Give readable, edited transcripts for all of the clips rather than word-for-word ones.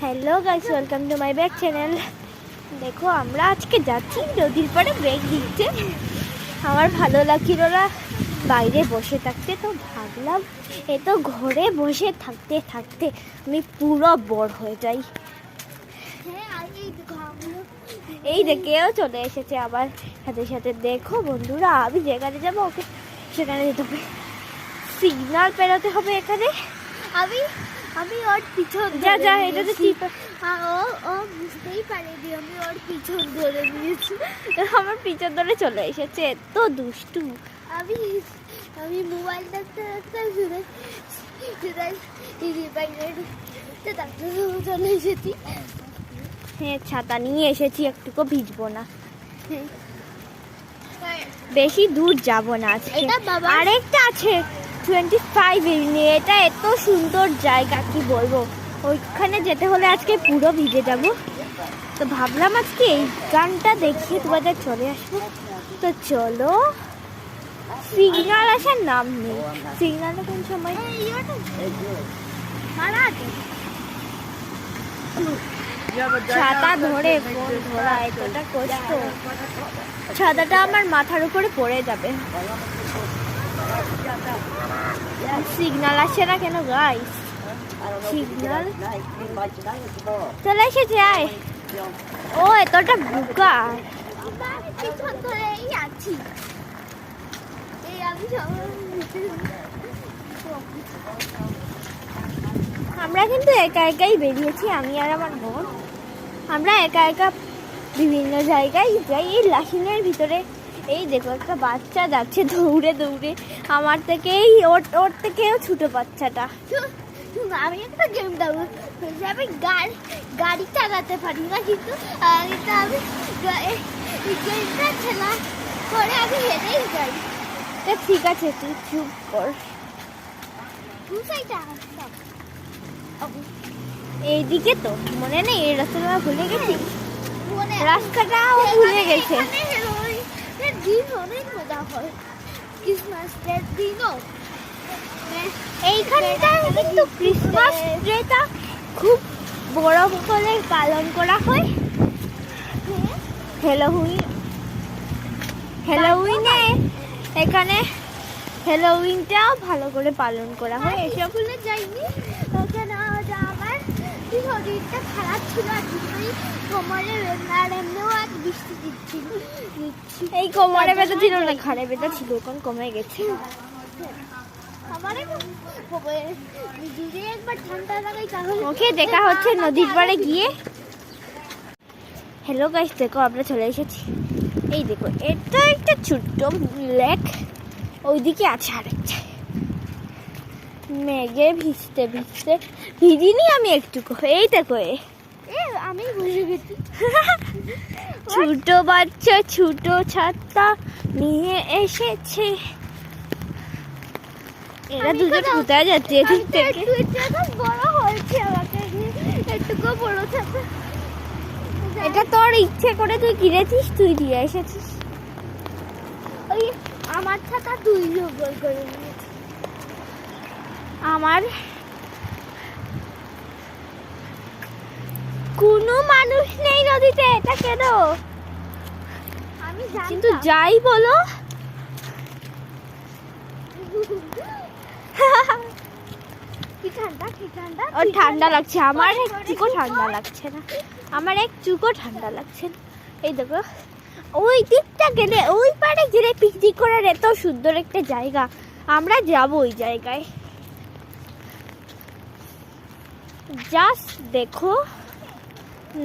Hello guys, welcome to my back channel. দেখো আমরা আজকে যাচ্ছি নদীর পাড়ে ব্রেক দিতে। আমার ভালো লাগছিল না বাইরে বসে থাকতে, তো ভাবলাম এ তো ঘরে বসে থাকতে থাকতে আমি পুরো বোর হয়ে যাই। এই দেখেও চলে এসেছে আবার সাথে সাথে। দেখো বন্ধুরা, আমি যেখানে যাবো ওকে সেখানে যেতে হবে, সিগন্যাল পেরোতে হবে এখানে। আমি ওর পিছন যা এটা তো ঠিক, ও বুঝতেই পারেনি আমি ওর পিছন ধরে নিয়েছি। আমার পিছন ধরে চলে এসেছে, এত দুষ্টু। আমি মোবাইল দেখতে চলে এসেছি। হ্যাঁ, ছাতা নিয়ে এসেছি, একটুকু ভিজবো না। বেশি দূর যাব না আজকে। আরেকটা আছে 25 নিয়ে, এটা এত সুন্দর জায়গা কি বলবো। ওইখানে যেতে হলে আজকে পুরো ভিজে যাব, তো ভাবলাম আজকে এই গানটা দেখিয়ে তোমাদের চলে আসবো। তো চলো, সিগন্যাল আসার নাম নেই। সিগন্যালটা কোন সময় ছাতা ধরে ফোন ধরা এতটা কষ্ট, ছাতাটা আমার মাথার উপরে পড়ে যাবে। সিগন্যাল আসে না কেন গাইস? সিগন্যাল চলে এসেছে। আয়, ও এতটা বোকা। আমরা কিন্তু একা একাই বেরিয়েছি, আমি আর আমার বোন। আমরা একা একা বিভিন্ন জায়গায় যাই। এই লাসিনের ভিতরে এই দেখো একটা বাচ্চা যাচ্ছে দৌড়ে দৌড়ে, আমার থেকে ওর থেকেও ছোট বাচ্চাটা। আমি একটা গেম দেবো, আমি গাড়ি চালাতে পারি না, কিন্তু আমি গেমটা খেলা করে আমি হেঁটেই যাই। ঠিক আছে, তুই চুপ কর। এইদিকে তো মনে নেই, এই রাস্তাটা ভুলে গেছি, রাস্তাটাও ভুলে গেছে। অনেক মজা হয় ক্রিসমাসের দিনও। এইখানটা কিন্তু ক্রিসমাস ডেটা খুব বড় করে পালন করা হয়। হ্যালোউইনে এখানে হ্যালোউইনটাও ভালো করে পালন করা হয়। এসব ভুলে যাইনি, ওখানে আমার শরীরটা খারাপ ছিল, কোমরে এমনিও আজ বৃষ্টি দিচ্ছিল। এই কোমরে ব্যথা ছিল না, ঘাড়ে ব্যথা ছিল, এখন কমে গেছে। ওকে, দেখা হচ্ছে নদীর পাড়ে গিয়ে। হ্যালো গাইস, দেখো আমরা চলে এসেছি। এই দেখো, এটা একটা ছোট্ট লেক, ওইদিকে আছে আরেকটা। মেঘে ভিজতে ভিজতে ভিজিনি আমি একটুকু। এই দেখো, আমি বুঝে গেছি। ছোট বাচ্চা ছোট ছাতা নিয়ে এসেছে। এরা দুজন কোথায় যাচ্ছে এদিক থেকে? বড় হয়েছে, আমাকে একটুকু বড় ছাতা। এটা তোর ইচ্ছে করে তুই কিনেছিস, তুই দিয়ে এসেছিস। ওই আমার ছাতা তুই জোগাড় করে নিয়েছিস। আমার কোনো মানুষ নেই নদীতে, এটা কেন? আমি কিন্তু যাই বলো, কি ঠান্ডা কি ঠান্ডা। ও ঠান্ডা লাগছে, আমার একটুকু ঠান্ডা লাগছে না, আমার একটুকু ঠান্ডা লাগছে না। এই দেখো, ওই দিকটা গেলে, ওই পাড়ে গেলে পিকনিক করার এত সুন্দর একটা জায়গা, আমরা যাব ওই জায়গায়। জাস্ট দেখো,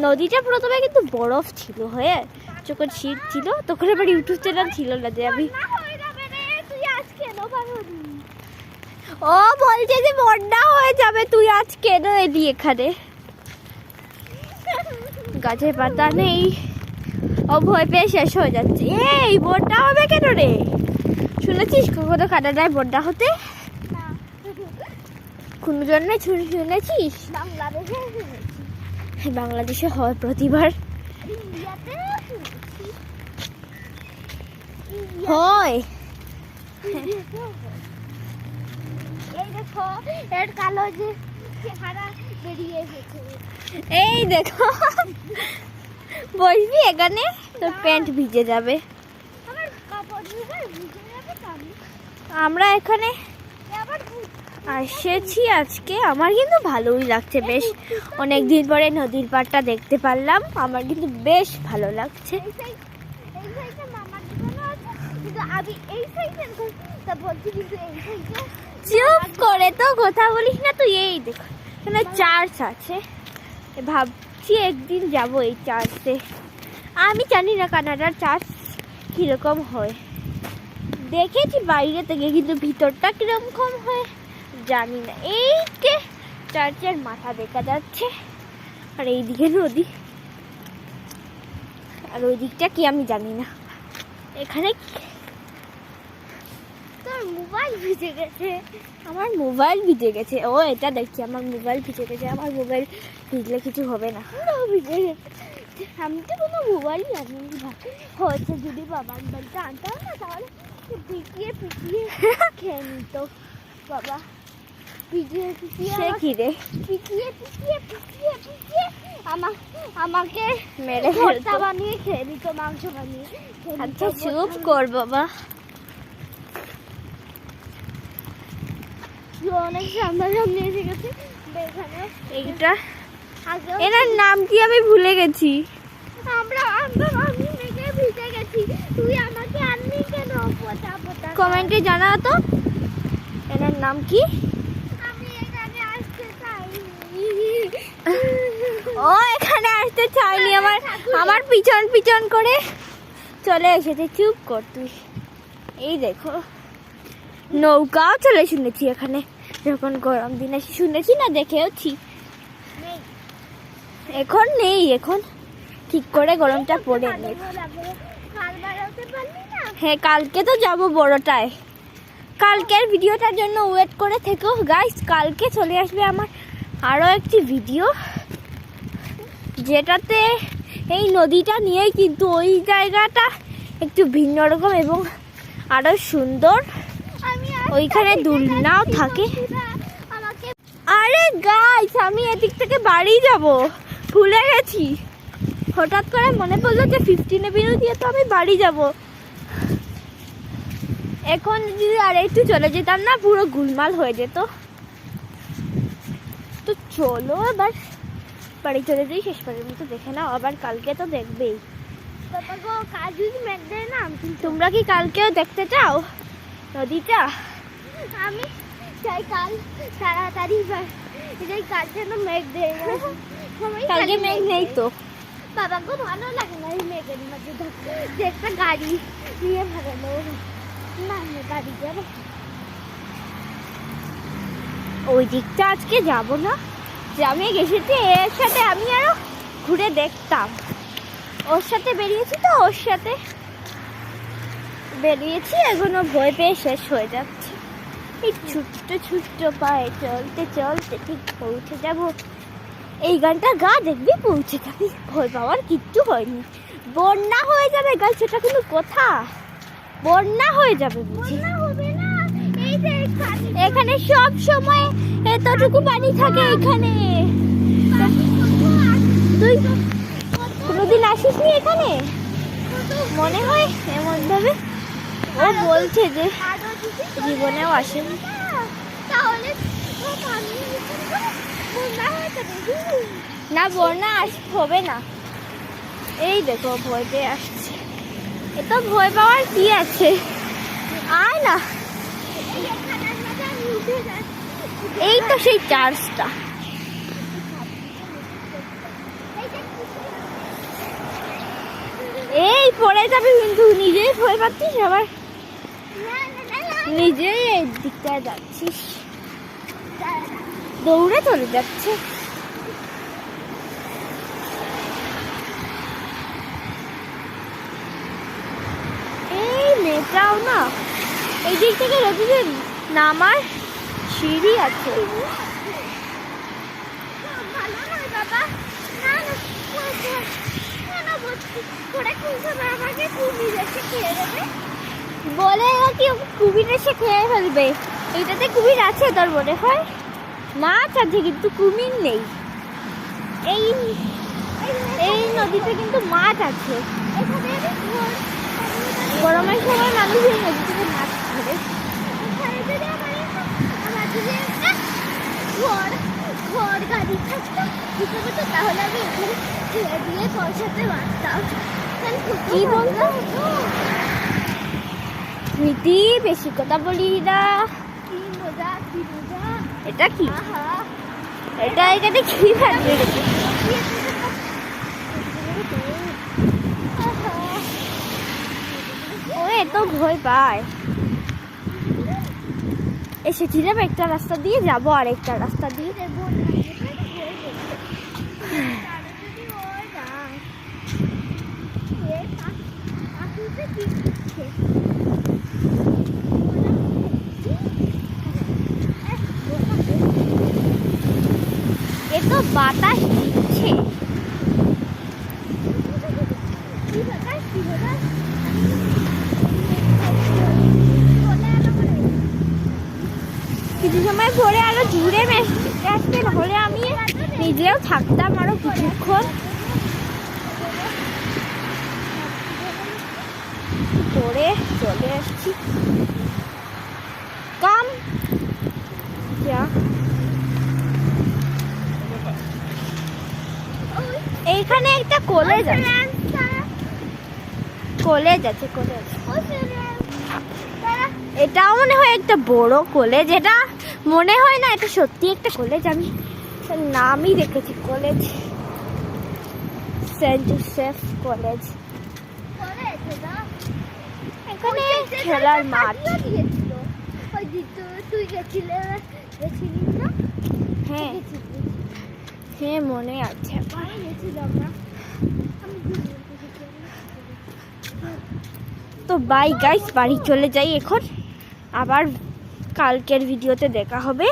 নদীটা প্রথমে কিন্তু বরফ ছিল, হয়ে যখন শীত ছিল তখন আবার ইউটিউব চ্যানেল ছিল না যে আমি। ও বলছে যে বন্যা হয়ে যাবে, তুই আজ কেন এলি এখানে? গাছে পাতা নেই, ও ভয় পেয়ে শেষ হয়ে যাচ্ছে। এই বন্যা হবে কেন রে? শুনেছিস কখনো কানাডায় বন্যা হতে? কোন জন্য শুনেছিস? বাংলাদেশে হয় প্রতিবার, হয়। এই দেখো, এর কালো যে চেহারা বেরিয়ে এসেছে। এই দেখো, বসবি এখানে, তোর প্যান্ট ভিজে যাবে। আমরা এখানে এসেছি আজকে, আমার কিন্তু ভালোই লাগছে বেশ, অনেকদিন পরে নদীর পাড়টা দেখতে পারলাম, আমার কিন্তু বেশ ভালো লাগছে। চুপ করে তো কথা বলিস না তুই। এই দেখো এখানে চার্চ আছে, ভাবছি একদিন যাব এই চার্চে। আমি জানি না কানাডার চার্চ কিরকম হয়, দেখেছি বাইরে থেকে, কিন্তু ভিতরটা কিরকম হয় জানি না। এই যে চার্চের মাথা দেখা যাচ্ছে, আর এইদিকে নদী, আর ওই দিকটা কি আমি জানি না। এখানে তোর মোবাইল ভিজে গেছে। আমার মোবাইল ভিজে গেছে। ও এটা দেখছি, আমার মোবাইল ভিজে গেছে। আমার মোবাইল ভিজলে কিছু হবে না। ভিজে গেছে, আমি তো কোনো মোবাইলই আনিনি। হচ্ছে যদি বাবার মোবাইলটা আনতাম না, তাহলে পিটিয়ে পিটিয়ে খেয়ে নিত বাবা। পিটিয়ে পিটিয়ে পিটিয়ে পিটিয়ে পিটিয়ে পিটিয়ে আমাকে মেরে ভর্তা বানিয়ে খেয়ে নিত, মাংস বানিয়ে। আচ্ছা চুপ কর বাবা, অনেক সামনাসামনি এসে গেছে। এইটা এনার নাম কি আমি ভুলে গেছি। আমি মেঘে ভিজে গেছি, তুই আমাকে আনলি কেন? কমেন্টে জানা তো এনার নাম কি। আমি এখানে আসতে চাইনি। ও এখানে আসতে চাইনি, আমার পিছন পিছন করে চলে এসেছে। চুপ কর তুই। এই দেখো নৌকাও চলে শুনেছি এখানে, যখন গরম দিনে শুনেছি না, দেখেওছি। এখন নেই, এখন ঠিক করে গরমটা পড়ে নেই। হ্যাঁ কালকে তো যাবো বড়টায়, কালকের ভিডিওটার জন্য ওয়েট করে থেকো গাইস। কালকে চলে আসবে আমার আরও একটি ভিডিও, যেটাতে এই নদীটা নিয়েই, কিন্তু ওই জায়গাটা একটু ভিন্ন রকম এবং আরো সুন্দর। ওইখানে দুলনাও থাকে। আরে গাইস আমি এদিক থেকে বাড়ি যাব, ভুলে গেছি। হঠাৎ করে মনে পড়লো যে 15 এভিনিউ দিয়ে তো আমি বাড়ি যাব। এখন যদি আর একটু চলে যেতাম না, পুরো গুলমাল হয়ে যেত। তো চলো এবার বাড়ি চলে যাই, শেষবারের মতো দেখে নাও। আবার কালকে তো দেখবেই। তোমরা কি কালকেও দেখতে চাও নদীটা? আমি চাই কাল তাড়াতাড়ি যাই, কাল যেন মেঘ দেয়। কালকে মেঘ নেই তো। বাবাকে ভালো লাগে না এই মেঘের মধ্যে, যে একটা গাড়ি নিয়ে ভালো না, গাড়ি যাবো ওই দিকটা। আজকে যাব না, আমি গেছি এর সাথে, আমি আরো ঘুরে দেখতাম। ওর সাথে বেরিয়েছি তো, ওর সাথে বেরিয়েছি, এখনো ভয় পেয়ে শেষ হয়ে যাচ্ছে। এই ছোট্ট ছোট্ট পায়ে চলতে চলতে ঠিক পৌঁছে যাব। এই গানটা গা, দেখবি পৌঁছে যাবি। ভয় পাওয়ার কিচ্ছু হয়নি। বন্যা হয়ে যাবে গাছ, সেটা কোনো কথা? বন্যা হয়ে যাবে বুঝি? এখানে সব সময় এতটুকু পানি থাকে এখানে। তুই কোনোদিন আসিসনি এখানে? মনে হয় এমন ভাবে ও বলছে যে জীবনেও আসেনি। না বন্যা হবে না। এই দেখো ভয় পেয়ে আসছে। এত ভয় পাওয়ার কি আছে, আয় না। এই তো সেই চার্চটা। এই পড়ে যাবে কিন্তু, নিজেই ভয় পাচ্ছিস, আবার নিজেই এই দিকটায় যাচ্ছিস, দৌড়ে চলে যাচ্ছে। এই মেয়েটাও না, এই দিক থেকে নদীতে নামার সিঁড়ি আছে। বলে কি কুমির এসে খেয়ে ফেলবে। এইটাতে কুমির আছে তোর মনে হয়? মাছ আছে কিন্তু কুমির নেই। এই এই নদীতে কিন্তু মাছ আছে। গরমের সময় মানুষ এই নদী থেকে মাছ ধরে। গাড়ি থাকতো তাহলে আমি এখানে ছেড়ে দিয়ে পয়সাতে বাঁচতাম। কি বলতো স্মৃতি, বেশি কথা বলি না। কি মজা, কি মজা। এটা কি? এটা এখানে কি থাকবে? ও এত ভয় পায়। এসেছিলাম একটা রাস্তা দিয়ে, যাবো আর একটা রাস্তা দিয়ে। এ তো বাতাস দিচ্ছে। কিছু সময় পরে আরো জুড়ে আসবে, নাহলে আমি নিজেও থাকতাম আরো কিছুক্ষণ। পরে চলে আসছি। কাম এইখানে একটা কলেজ আছে, এটাও মনে হয় একটা বড় কলেজ। এটা মনে হয় না এটা সত্যি একটা কলেজ, আমি নামই দেখেছি কলেজ, সেন্ট জোসেফ কলেজ। এখানে খেলার মাঠ। তুই গেছিলি না? হ্যাঁ হ্যাঁ মনে আছে। তো বাই গাইস, বাড়ি চলে যাই এখন, আবার কালকের ভিডিওতে দেখা হবে।